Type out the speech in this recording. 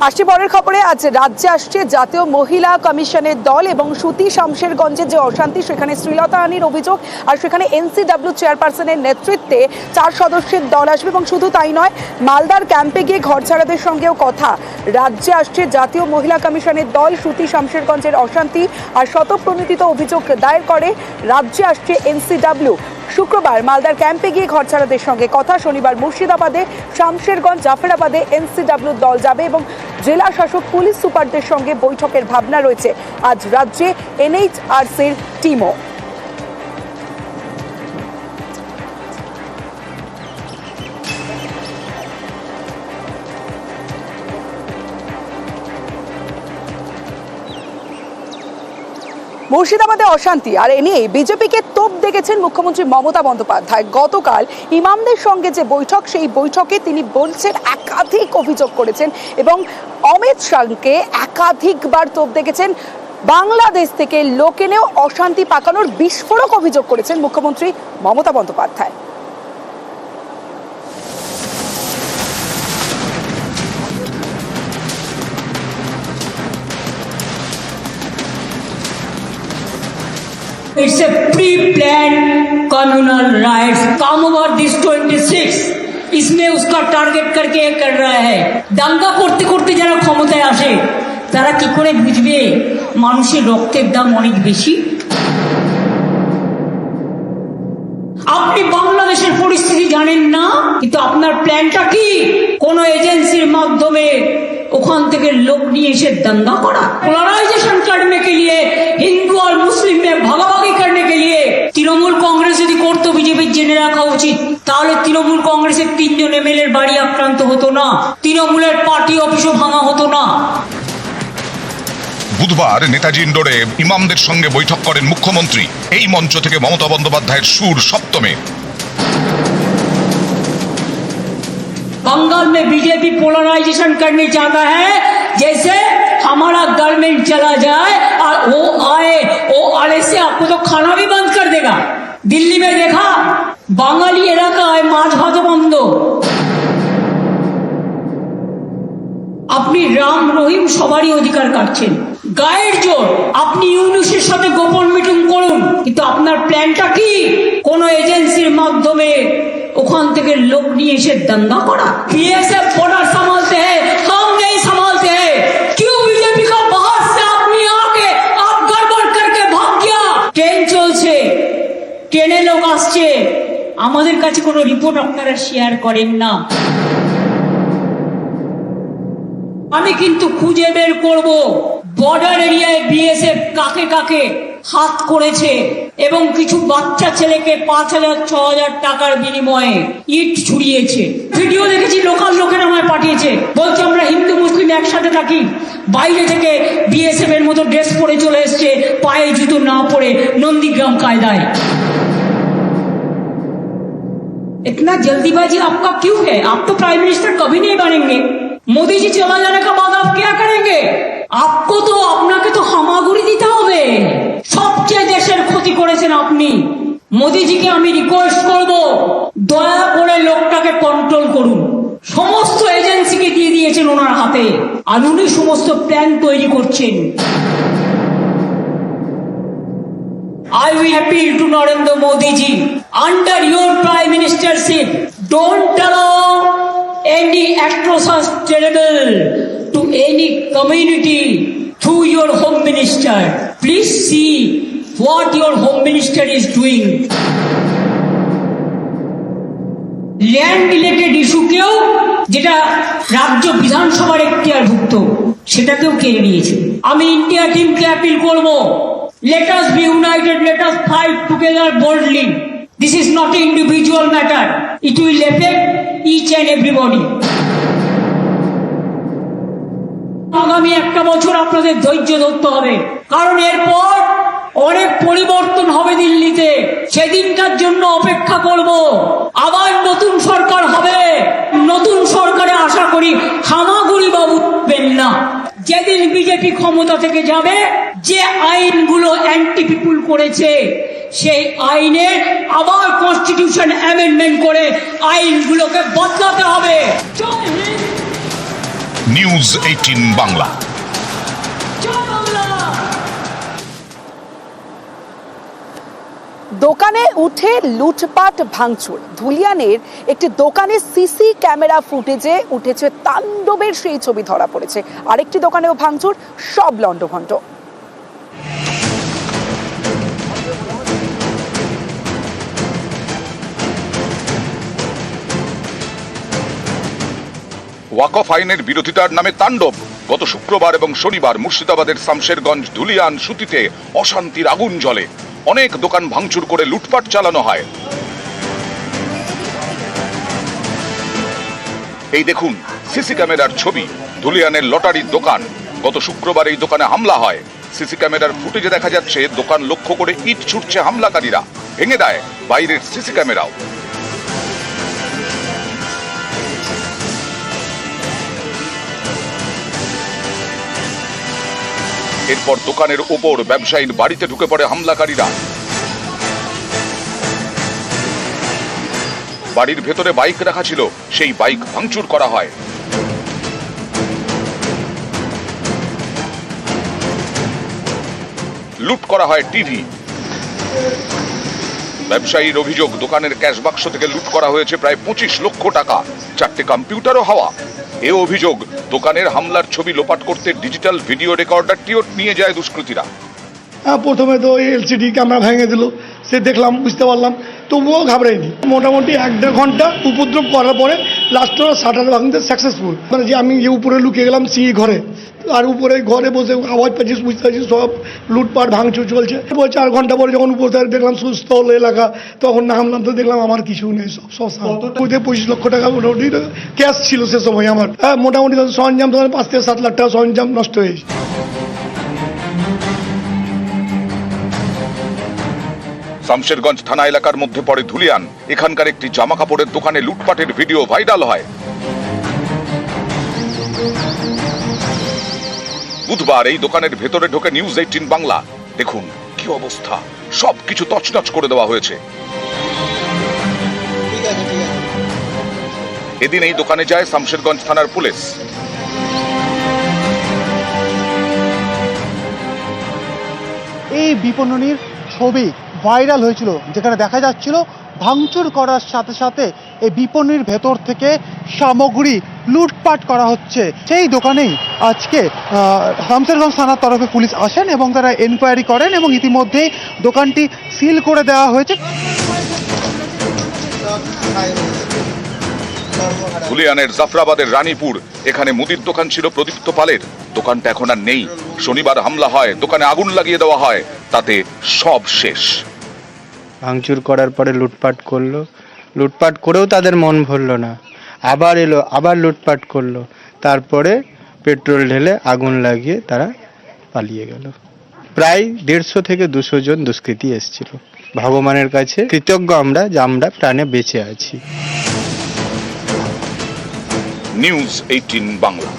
আসছে পরের খবরে। আজ রাজ্যে আসছে জাতীয় মহিলা কমিশনের দল এবং সুতি শামশেরগঞ্জের যে অশান্তি, সেখানে শ্রীলতা রানীর অভিযোগ, আর সেখানে এনসিডব্লিউ চেয়ারপারসনের নেতৃত্বে 4 সদস্যের দল আসবে। এবং শুধু তাই নয়, মালদার ক্যাম্পে গিয়ে ঘর ছাড়াদের সঙ্গেও কথা। রাজ্যে আসছে জাতীয় মহিলা কমিশনের দল, সুতি শামশেরগঞ্জের অশান্তি আর শতপ্রণোদিত অভিযোগ দায়ের করে রাজ্যে আসছে এনসিডব্লিউ। শুক্রবার মালদার ক্যাম্পে গিয়ে ঘর ছাড়াদের সঙ্গে কথা। শনিবার মুর্শিদাবাদে, শামশেরগঞ্জ, জাফরাবাদে এনসিডব্লিউ দল যাবে এবং জেলা শাসক, পুলিশ সুপারদের সঙ্গে বৈঠকের ভাবনা রয়েছে। আজ রাজ্যে এনএইচআরসির টিমও। মুর্শিদাবাদে অশান্তি আর এ নিয়ে বিজেপিকে তোপ দেখেছেন মুখ্যমন্ত্রী মমতা বন্দ্যোপাধ্যায়। গতকাল ইমামদের সঙ্গে যে বৈঠক, সেই বৈঠকে তিনি বলছেন একাধিক অভিযোগ করেছেন এবং অমিত শাহকে একাধিকবার তোপ দেখেছেন। বাংলাদেশ থেকে লোক এনেও অশান্তি পাকানোর বিস্ফোরক অভিযোগ করেছেন মুখ্যমন্ত্রী Mamata Bandyopadhyay. It's a pre-planned communal riots. काम ओवर दिस 26 इसमें उसका टारगेट करके ये कर रहा है। দাঙ্গা করতে করতে যারা ক্ষমতায় আসে তারা কি করে বুঝবে মানুষের রক্তের দাম অনেক বেশি? আপনি বাংলাদেশের পরিস্থিতি জানেন না, কিন্তু আপনার প্ল্যানটা কি? কোন এজেন্সির মাধ্যমে ওখান থেকে লোক নিয়ে এসে दंगा करा, पोलराइजेशन करने के लिए, हिंदू और मुस्लिम में भागाभागी करने के लिए। তৃণমূল কংগ্রেস যদি করতো, বিজেপির জেনে রাখা উচিত, তাহলে তৃণমূল কংগ্রেসের 3 জন এমএলএর বাড়ি আক্রান্ত হতো না, তৃণমূলের পার্টি অফিসও ভাঙা হতো না। বুধবার নেতাজি ইন্ডোরে ইমামদের সঙ্গে বৈঠক করেন মুখ্যমন্ত্রী। এই মঞ্চ থেকে মমতা বন্দ্যোপাধ্যায়ের সুর সপ্তমে। बंगाल में बीजेपी पोलराइजेशन करने चाहता है, जैसे हमारा गवर्नमेंट चला जाए और वो आने से आपको तो खाना भी बंद कर देगा। दिल्ली में देखा, बांगाली इलाका है, माछ भात बंद। আপনি রাম রহিম সবারই অধিকার কাটছেন। গায়ের জোর, আপনি ইউনুসের সাথে গোপন মিটিং করুন, কিন্তু আপনার প্ল্যানটা কি? কোন এজেন্সির মাধ্যমে ওখান থেকে লোক নিয়ে এসে दंगा करा। बीएसएफ बॉर्डर संभालते हैं, हम नहीं संभालते हैं। क्यों बीजेपी का बाहर से आदमी आके आप गड़बड़ करके भाग गया? ट्रेन চলছে, ট্রেনে লোক আসছে, আমাদের কাছে কোনো রিপোর্ট আপনারা শেয়ার করেন না। আমি কিন্তু খুঁজে বের করব বর্ডার এরিয়ায় বিএসএফ কাকে কাকে হাত করেছে এবং কিছু বাচ্চা ছেলেকে 5,000-6,000 টাকার বিনিময়ে ইট ছুড়িয়েছে। ভিডিও দেখেছি, লোকাল লোকেরা আমায় পাঠিয়েছে, বলছে আমরা হিন্দু মুসলিম একসাথে থাকি। বাইরে থেকে বিএসএফ এর মতো ড্রেস পরে চলে এসছে, পায়ে জুতো না পরে, নন্দীগ্রাম কায়দায়। इतना जल्दीबाजी आपका क्यों है? आप तो प्राइम मिनिस्टर कभी नहीं बनेंगे। मोदी जी चला जाने के बाद आप क्या करेंगे? आपको तो আপনাকে তো হামাগুড়ি দিতে হবে। সবচেয়ে দেশের ক্ষতি করেছেন আপনি। মোদিজিকে আমি রিকোয়েস্ট করব, দয়া করে লোকটাকে কন্ট্রোল করুন। সমস্ত এজেন্সিকে দিয়ে দিয়েছেন ওনার হাতে, আর উনি সমস্ত প্ল্যান তৈরি করছেন। I will appeal to Narendra Modi ji, under your prime ministership, don't allow any atrocious terrible to any community through your home minister. Please see what your home minister is doing. Land related ইস্যুকেও, যেটা রাজ্য বিধানসভার এখতিয়ারভুক্ত, সেটাকেও কেড়ে নিয়েছে। আমি India টিমকে appeal করব, let us be united, let us fight together boldly. This is not an individual matter, it will affect each and everybody. আগামী 1 বছর আপনাদের ধৈর্য ধরতে হবে, কারণ এরপর অনেক পরিবর্তন হবে দিল্লিতে। সেদিনটার জন্য অপেক্ষা করব। আবার নতুন সরকার হবে, নতুন সরকারে আশা করি হামাগুড়ি বাবু উঠবেন না। যেদিন বিজেপি ক্ষমতা থেকে যাবে, যে আইনগুলো অ্যান্টি পিপুল করেছে, সেই আইনের আবার কনস্টিটিউশন অ্যামেন্ডমেন্ট করে আইনগুলোকে বদলাতে হবে। নিউজ 18 বাংলা। দোকানে উঠে লুটপাট ভাঙচুর। ধুলিয়ানের একটি দোকানে সিসি ক্যামেরা ফুটেজে উঠেছে তাণ্ডবের সেই ছবি ধরা পড়েছে। আরেকটি দোকানেও ভাঙচুর, সব লণ্ডভণ্ড। ওয়াকফ আইনের বিরোধিতার নামে তাণ্ডব। গত শুক্রবার এবং শনিবার মুর্শিদাবাদের শামশেরগঞ্জ ধুলিয়ান সুতিতে অশান্তির আগুন জ্বলে। অনেক দোকান ভাঙচুর করে লুটপাট চালানো হয়। এই দেখুন সিসি ক্যামেরার ছবি, ধুলিয়ানের লটারির দোকান। গত শুক্রবার এই দোকানে হামলা হয়। সিসি ক্যামেরার ফুটেজে দেখা যাচ্ছে দোকান লক্ষ্য করে ইট ছুটছে হামলাকারীরা, ভেঙে দেয় বাইরের সিসি ক্যামেরাও। এরপর দোকানের ওপর ব্যবসায়ীর বাড়িতে ঢুকে পড়ে হামলাকারীরা। বাড়ির ভেতরে বাইক রাখা ছিল, সেই বাইক ভাঙচুর করা হয়। লুট করা হয় টিভি। ব্যবসায়ীর অভিযোগ, দোকানের ক্যাশ বাক্স থেকে লুট করা হয়েছে প্রায় 25 লক্ষ টাকা, 4টে কম্পিউটারও হাওয়া। এ অভিযোগ, দোকানের হামলার ছবি লোপাট করতে ডিজিটাল ভিডিও রেকর্ডারটিও নিয়ে যায় দুষ্কৃতীরা। প্রথমে তো এলসিডি ক্যামেরা ভেঙে দিল, সে দেখলাম, বুঝতে পারলাম, তবুও ঘাবড়াইনি। মোটামুটি 1-1.5 ঘন্টা উপদ্রব করার পরে লাস্টে শাটার ভাঙতে সাকসেসফুল। মানে যে আমি যে উপরে লুকিয়ে গেলাম সেই ঘরে, আর উপরে ঘরে বসে আওয়াজ পাচ্ছিস, বুঝতে পারছিস, সব লুটপাট ভাঙচুর চলছে। 4 ঘন্টা পরে যখন উপর থেকে দেখলাম সুস্থ হলো এলাকা, তখন নামলাম, তো দেখলাম আমার কিছু নেই, সব 25 লক্ষ টাকা মোটামুটি ক্যাশ ছিল সে সময় আমার। মোটামুটি সরঞ্জাম 5 থেকে 7 লাখ টাকা সরঞ্জাম নষ্ট হয়েছে। শামশেরগঞ্জ থানা এলাকার মধ্যে পড়ে ধুলিয়ান। এখানকার একটি জামা কাপড়ের দোকানে লুটপাটের ভিডিও ভাইরাল হয়। বুধবার এই দোকানের ভেতরে ঢোকে নিউজ 18 বাংলা। দেখুন কি অবস্থা, সবকিছু তছনছ করে দেওয়া হয়েছে। এদিন এই দোকানে যায় শামশেরগঞ্জ থানার পুলিশ। এই বিপণনীর ছবি ভাইরাল হয়েছিল, যেখানে দেখা যাচ্ছিল ভাঙচুর করার সাথে সাথে এই বিপণীর ভেতর থেকে সামগ্রী লুটপাট করা হচ্ছে। সেই দোকানেই আজকে শামশেরগঞ্জ থানার তরফে পুলিশ আসেন এবং তারা এনকোয়ারি করেন এবং ইতিমধ্যেই দোকানটি সিল করে দেওয়া হয়েছে। ধুলিয়ানের জাফরাবাদের রানীপুর, এখানে মুদির দোকান ছিল প্রদীপ্ত পালের। দোকানটা এখন আর নেই। শনিবার হামলা হয়, দোকানে আগুন লাগিয়ে দেওয়া হয়, তাতে সব শেষ। ভাঙচুর করার পরে লুটপাট করলো, লুটপাট করেও তাদের মন ভরলো না, আবার এলো, আবার লুটপাট করলো, তারপরে পেট্রোল ঢেলে আগুন লাগিয়ে তারা পালিয়ে গেল। প্রায় 150 থেকে 200 জন দুষ্কৃতী এসেছিল। ভগবানের কাছে কৃতজ্ঞ আমরা যে আমরা প্রাণে বেঁচে আছি। নিউজ 18 বাংলা।